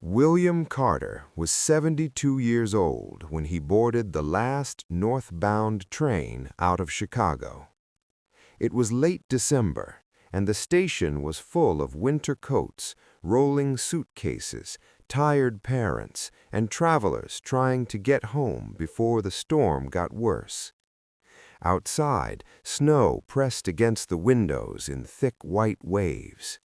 William Carter was 72 years old when he boarded the last northbound train out of Chicago. It was late December, and the station was full of winter coats, rolling suitcases, tired parents, and travelers trying to get home before the storm got worse. Outside, snow pressed against the windows in thick white waves.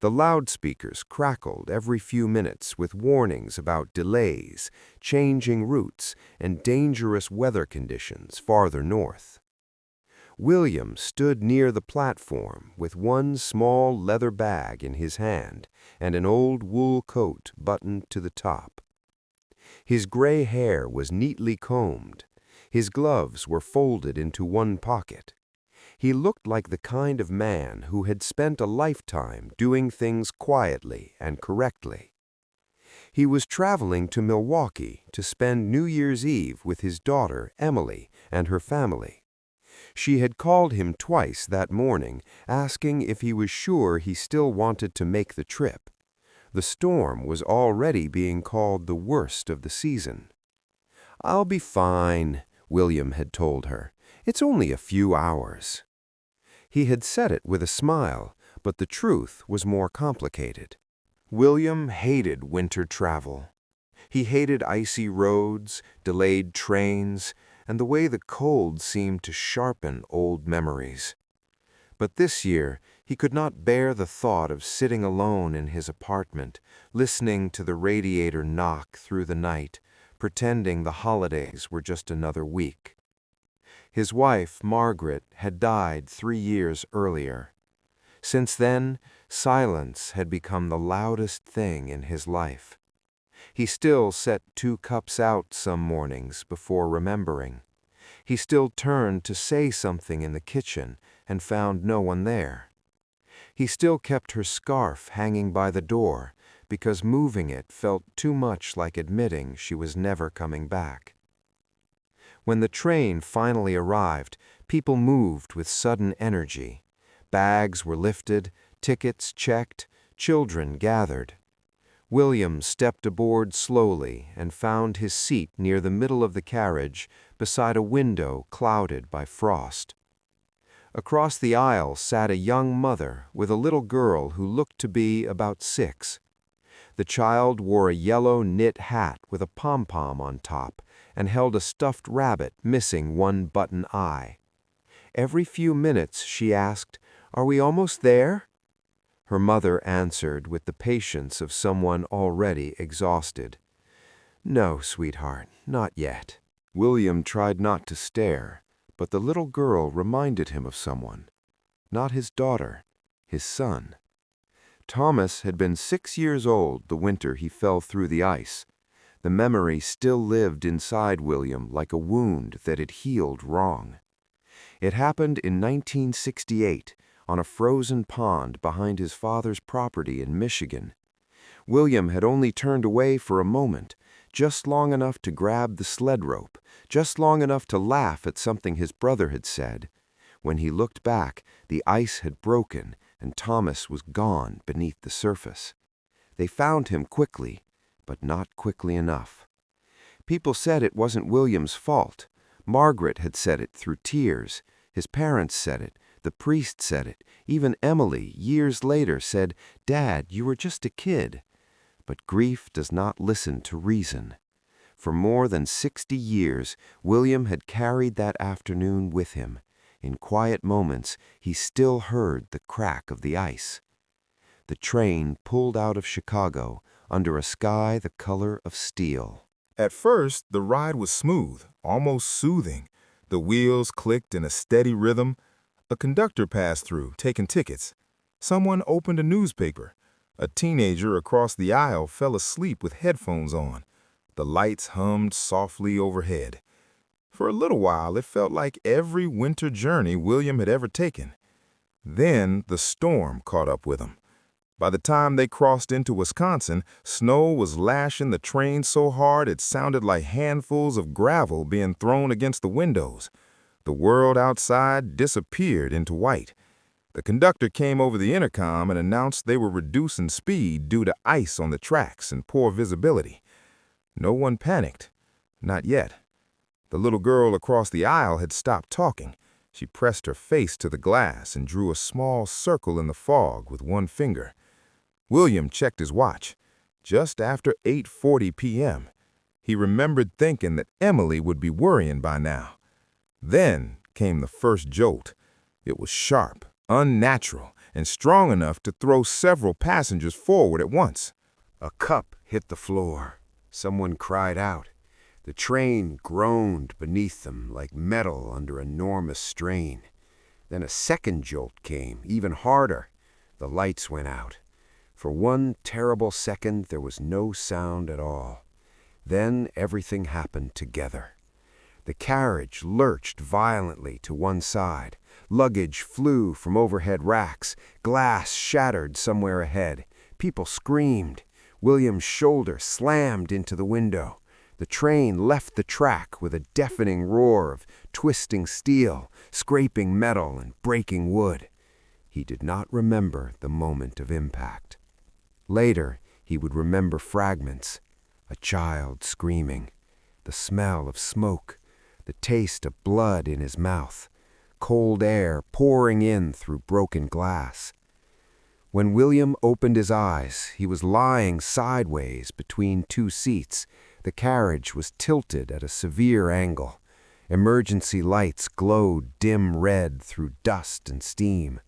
The loudspeakers crackled every few minutes with warnings about delays, changing routes, and dangerous weather conditions farther north. William stood near the platform with one small leather bag in his hand and an old wool coat buttoned to the top. His gray hair was neatly combed. His gloves were folded into one pocket. He looked like the kind of man who had spent a lifetime doing things quietly and correctly. He was traveling to Milwaukee to spend New Year's Eve with his daughter, Emily, and her family. She had called him twice that morning, asking if he was sure he still wanted to make the trip. The storm was already being called the worst of the season. "I'll be fine," William had told her. "It's only a few hours." He had said it with a smile, but the truth was more complicated. William hated winter travel. He hated icy roads, delayed trains, and the way the cold seemed to sharpen old memories. But this year, he could not bear the thought of sitting alone in his apartment, listening to the radiator knock through the night, pretending the holidays were just another week. His wife, Margaret, had died 3 years earlier. Since then, silence had become the loudest thing in his life. He still set 2 cups out some mornings before remembering. He still turned to say something in the kitchen and found no one there. He still kept her scarf hanging by the door because moving it felt too much like admitting she was never coming back. When the train finally arrived, people moved with sudden energy. Bags were lifted, tickets checked, children gathered. William stepped aboard slowly and found his seat near the middle of the carriage, beside a window clouded by frost. Across the aisle sat a young mother with a little girl who looked to be about 6. The child wore a yellow knit hat with a pom-pom on top and held a stuffed rabbit missing one button eye. Every few minutes she asked, "Are we almost there?" Her mother answered with the patience of someone already exhausted. "No, sweetheart, not yet." William tried not to stare, but the little girl reminded him of someone. Not his daughter, his son. Thomas had been 6 years old the winter he fell through the ice. The memory still lived inside William like a wound that had healed wrong. It happened in 1968, on a frozen pond behind his father's property in Michigan. William had only turned away for a moment, just long enough to grab the sled rope, just long enough to laugh at something his brother had said. When he looked back, the ice had broken and Thomas was gone beneath the surface. They found him quickly, but not quickly enough. People said it wasn't William's fault. Margaret had said it through tears. His parents said it. The priest said it. Even Emily, years later, said, "Dad, you were just a kid." But grief does not listen to reason. For more than 60 years, William had carried that afternoon with him. In quiet moments, he still heard the crack of the ice. The train pulled out of Chicago under a sky the color of steel. At first, the ride was smooth, almost soothing. The wheels clicked in a steady rhythm. A conductor passed through, taking tickets. Someone opened a newspaper. A teenager across the aisle fell asleep with headphones on. The lights hummed softly overhead. For a little while, it felt like every winter journey William had ever taken. Then the storm caught up with him. By the time they crossed into Wisconsin, snow was lashing the train so hard it sounded like handfuls of gravel being thrown against the windows. The world outside disappeared into white. The conductor came over the intercom and announced they were reducing speed due to ice on the tracks and poor visibility. No one panicked. Not yet. The little girl across the aisle had stopped talking. She pressed her face to the glass and drew a small circle in the fog with one finger. William checked his watch. Just after 8:40 p.m. He remembered thinking that Emily would be worrying by now. Then came the first jolt. It was sharp, unnatural, and strong enough to throw several passengers forward at once. A cup hit the floor. Someone cried out. The train groaned beneath them like metal under enormous strain. Then a second jolt came, even harder. The lights went out. For one terrible second, there was no sound at all. Then everything happened together. The carriage lurched violently to one side. Luggage flew from overhead racks. Glass shattered somewhere ahead. People screamed. William's shoulder slammed into the window. The train left the track with a deafening roar of twisting steel, scraping metal, and breaking wood. He did not remember the moment of impact. Later, he would remember fragments. A child screaming, the smell of smoke, the taste of blood in his mouth, cold air pouring in through broken glass. When William opened his eyes, he was lying sideways between two seats. The carriage was tilted at a severe angle. Emergency lights glowed dim red through dust and steam.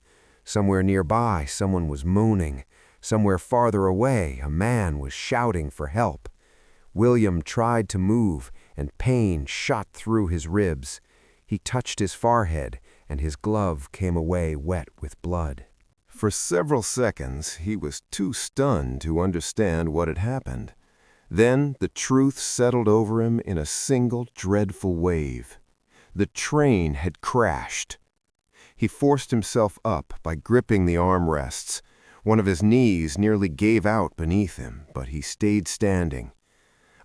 Somewhere nearby, someone was moaning. Somewhere farther away, a man was shouting for help. William tried to move, and pain shot through his ribs. He touched his forehead, and his glove came away wet with blood. For several seconds, he was too stunned to understand what had happened. Then the truth settled over him in a single dreadful wave. The train had crashed. He forced himself up by gripping the armrests. One of his knees nearly gave out beneath him, but he stayed standing.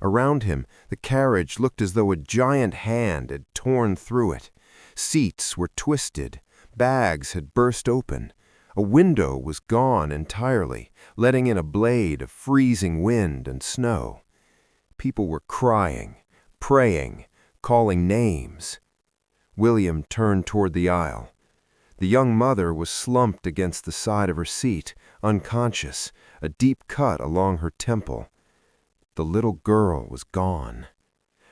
Around him, the carriage looked as though a giant hand had torn through it. Seats were twisted. Bags had burst open. A window was gone entirely, letting in a blade of freezing wind and snow. People were crying, praying, calling names. William turned toward the aisle. The young mother was slumped against the side of her seat, unconscious, a deep cut along her temple. The little girl was gone.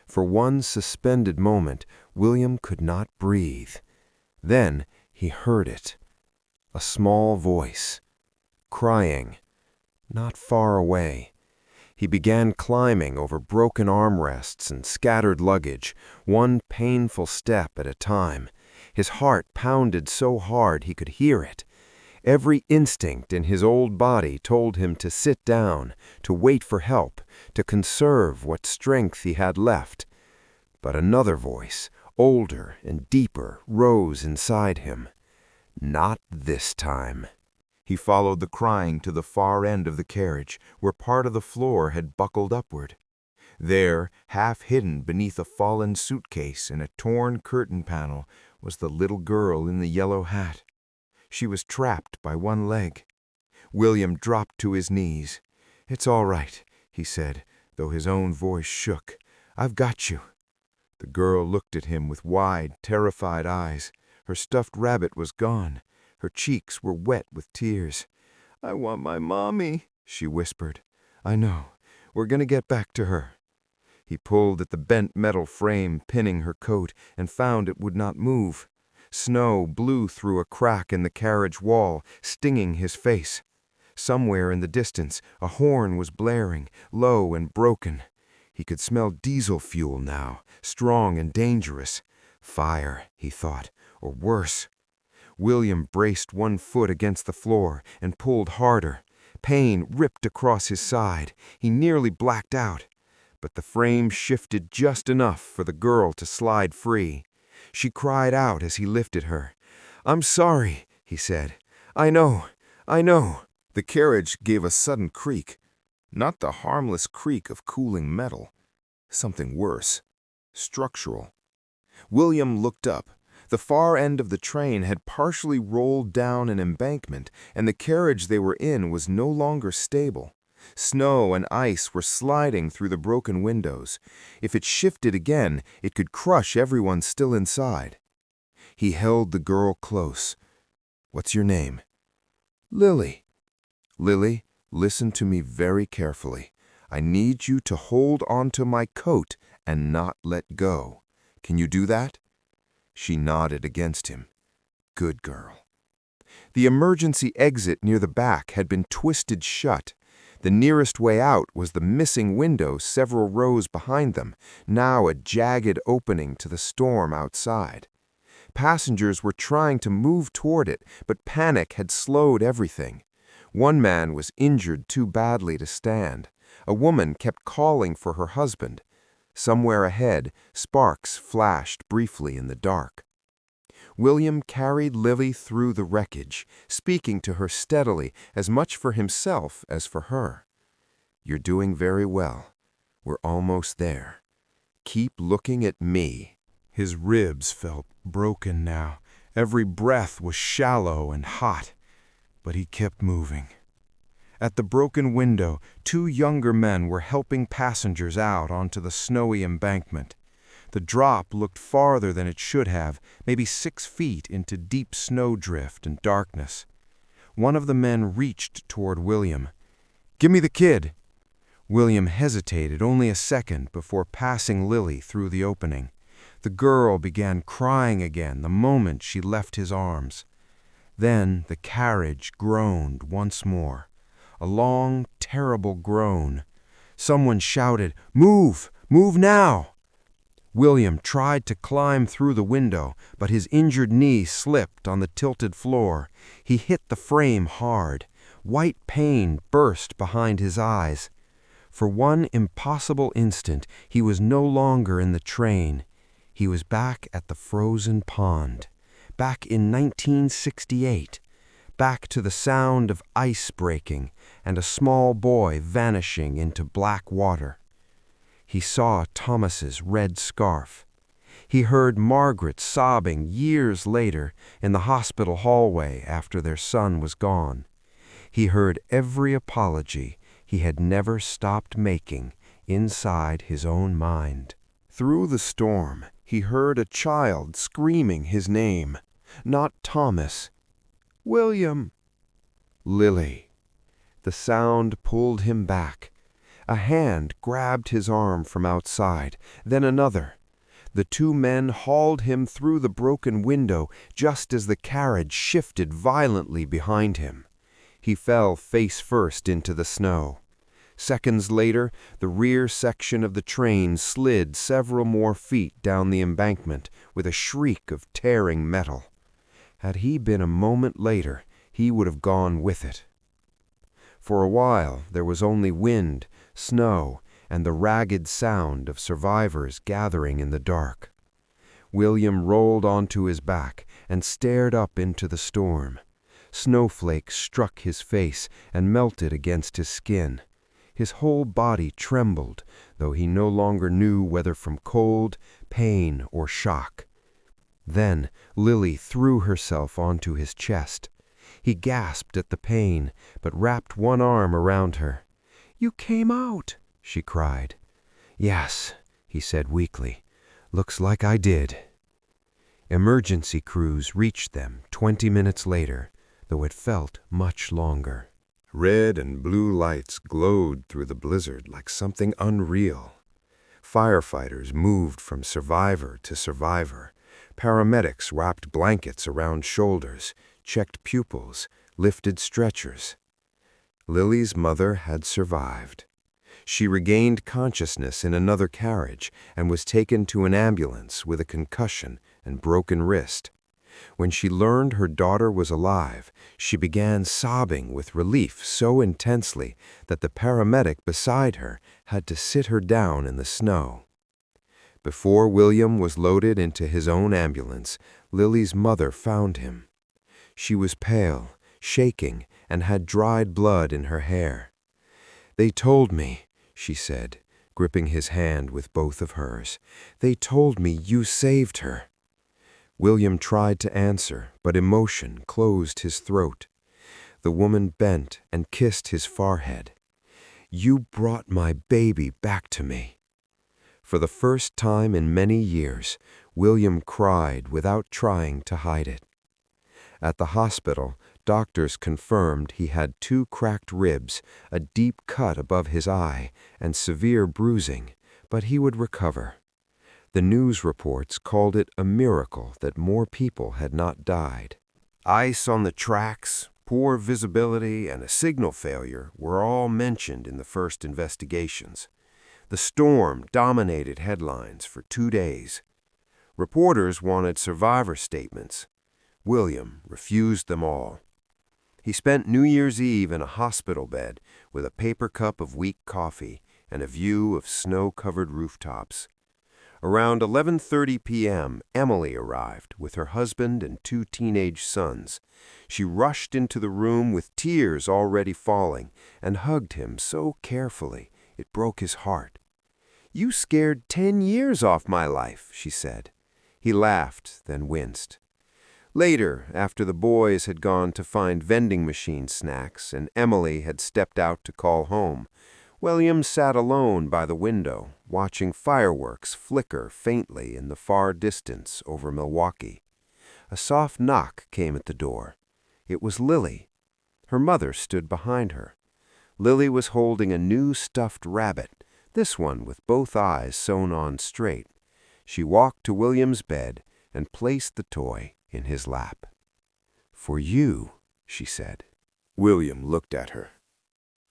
For one suspended moment, William could not breathe. Then he heard it. A small voice, crying, not far away. He began climbing over broken armrests and scattered luggage, one painful step at a time. His heart pounded so hard he could hear it. Every instinct in his old body told him to sit down, to wait for help, to conserve what strength he had left. But another voice, older and deeper, rose inside him. Not this time. He followed the crying to the far end of the carriage, where part of the floor had buckled upward. There, half hidden beneath a fallen suitcase and a torn curtain panel, was the little girl in the yellow hat. She was trapped by one leg. William dropped to his knees. "It's all right," he said, though his own voice shook. "I've got you." The girl looked at him with wide, terrified eyes. Her stuffed rabbit was gone. Her cheeks were wet with tears. "I want my mommy," she whispered. "I know. We're going to get back to her." He pulled at the bent metal frame pinning her coat and found it would not move. Snow blew through a crack in the carriage wall, stinging his face. Somewhere in the distance, a horn was blaring, low and broken. He could smell diesel fuel now, strong and dangerous. Fire, he thought, or worse. William braced one foot against the floor and pulled harder. Pain ripped across his side. He nearly blacked out. But the frame shifted just enough for the girl to slide free. She cried out as he lifted her. "I'm sorry," he said. I know. The carriage gave a sudden creak. Not the harmless creak of cooling metal. Something worse. Structural. William looked up. The far end of the train had partially rolled down an embankment, and the carriage they were in was no longer stable. Snow and ice were sliding through the broken windows. If it shifted again, it could crush everyone still inside. He held the girl close. "What's your name?" "Lily." "Lily, listen to me very carefully. I need you to hold onto my coat and not let go. Can you do that?" She nodded against him. "Good girl." The emergency exit near the back had been twisted shut. The nearest way out was the missing window several rows behind them, now a jagged opening to the storm outside. Passengers were trying to move toward it, but panic had slowed everything. One man was injured too badly to stand. A woman kept calling for her husband. Somewhere ahead, sparks flashed briefly in the dark. William carried Lily through the wreckage, speaking to her steadily, as much for himself as for her. "You're doing very well. We're almost there. Keep looking at me." His ribs felt broken now. Every breath was shallow and hot, but he kept moving. At the broken window, two younger men were helping passengers out onto the snowy embankment. The drop looked farther than it should have, maybe 6 feet into deep snowdrift and darkness. One of the men reached toward William. "Give me the kid." William hesitated only a second before passing Lily through the opening. The girl began crying again the moment she left his arms. Then the carriage groaned once more. A long, terrible groan. Someone shouted, "Move! Move now!" William tried to climb through the window, but his injured knee slipped on the tilted floor. He hit the frame hard. White pain burst behind his eyes. For one impossible instant, he was no longer in the train. He was back at the frozen pond. Back in 1968. Back to the sound of ice breaking and a small boy vanishing into black water. He saw Thomas's red scarf. He heard Margaret sobbing years later in the hospital hallway after their son was gone. He heard every apology he had never stopped making inside his own mind. Through the storm, he heard a child screaming his name. Not Thomas. "William." "Lily." The sound pulled him back. A hand grabbed his arm from outside, then another. The two men hauled him through the broken window just as the carriage shifted violently behind him. He fell face first into the snow. Seconds later, the rear section of the train slid several more feet down the embankment with a shriek of tearing metal. Had he been a moment later, he would have gone with it. For a while, there was only wind, snow, and the ragged sound of survivors gathering in the dark. William rolled onto his back and stared up into the storm. Snowflakes struck his face and melted against his skin. His whole body trembled, though he no longer knew whether from cold, pain, or shock. Then Lily threw herself onto his chest. He gasped at the pain, but wrapped one arm around her. "You came out," she cried. "Yes," he said weakly. "Looks like I did." Emergency crews reached them 20 minutes later, though it felt much longer. Red and blue lights glowed through the blizzard like something unreal. Firefighters moved from survivor to survivor. Paramedics wrapped blankets around shoulders, checked pupils, lifted stretchers. Lily's mother had survived. She regained consciousness in another carriage and was taken to an ambulance with a concussion and broken wrist. When she learned her daughter was alive, she began sobbing with relief so intensely that the paramedic beside her had to sit her down in the snow. Before William was loaded into his own ambulance, Lily's mother found him. She was pale, shaking, and had dried blood in her hair. "They told me," she said, gripping his hand with both of hers. "They told me you saved her." William tried to answer, but emotion closed his throat. The woman bent and kissed his forehead. "You brought my baby back to me." For the first time in many years, William cried without trying to hide it. At the hospital, doctors confirmed he had 2 cracked ribs, a deep cut above his eye, and severe bruising, but he would recover. The news reports called it a miracle that more people had not died. Ice on the tracks, poor visibility, and a signal failure were all mentioned in the first investigations. The storm dominated headlines for 2 days. Reporters wanted survivor statements. William refused them all. He spent New Year's Eve in a hospital bed with a paper cup of weak coffee and a view of snow-covered rooftops. Around 11:30 p.m., Emily arrived with her husband and 2 teenage sons. She rushed into the room with tears already falling and hugged him so carefully it broke his heart. "You scared 10 years off my life," she said. He laughed, then winced. Later, after the boys had gone to find vending machine snacks and Emily had stepped out to call home, William sat alone by the window, watching fireworks flicker faintly in the far distance over Milwaukee. A soft knock came at the door. It was Lily. Her mother stood behind her. Lily was holding a new stuffed rabbit, this one with both eyes sewn on straight. She walked to William's bed and placed the toy in his lap. "For you," she said. William looked at her.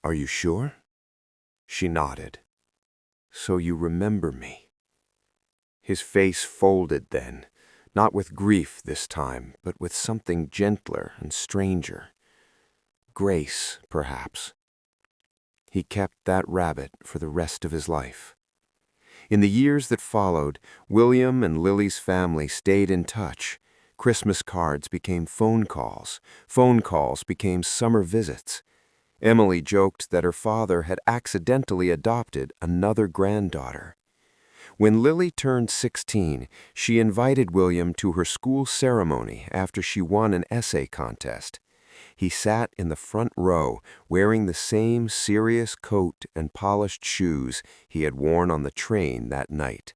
"Are you sure?" She nodded. "So you remember me." His face folded then, not with grief this time, but with something gentler and stranger. Grace, perhaps. He kept that rabbit for the rest of his life. In the years that followed, William and Lily's family stayed in touch. Christmas cards became phone calls became summer visits. Emily joked that her father had accidentally adopted another granddaughter. When Lily turned 16, she invited William to her school ceremony after she won an essay contest. He sat in the front row, wearing the same serious coat and polished shoes he had worn on the train that night.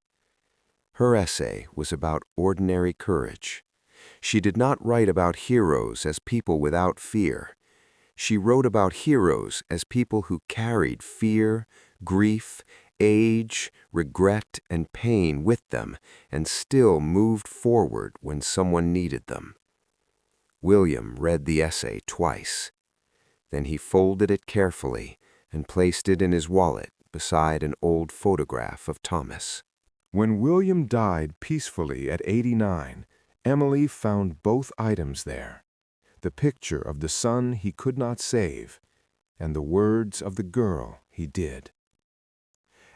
Her essay was about ordinary courage. She did not write about heroes as people without fear. She wrote about heroes as people who carried fear, grief, age, regret, and pain with them and still moved forward when someone needed them. William read the essay twice. Then he folded it carefully and placed it in his wallet beside an old photograph of Thomas. When William died peacefully at 89, Emily found both items there: the picture of the son he could not save, and the words of the girl he did.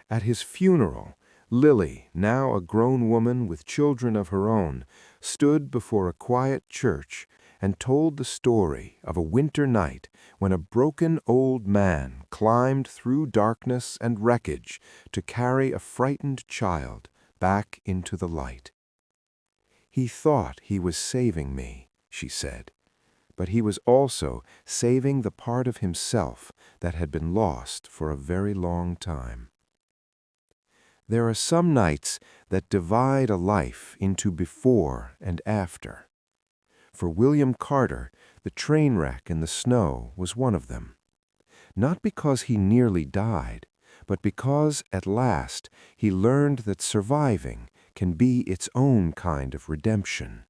At his funeral, Lily, now a grown woman with children of her own, stood before a quiet church and told the story of a winter night when a broken old man climbed through darkness and wreckage to carry a frightened child back into the light. "He thought he was saving me," she said, "but he was also saving the part of himself that had been lost for a very long time." There are some nights that divide a life into before and after. For William Carter, the train wreck in the snow was one of them. Not because he nearly died, but because at last he learned that surviving can be its own kind of redemption.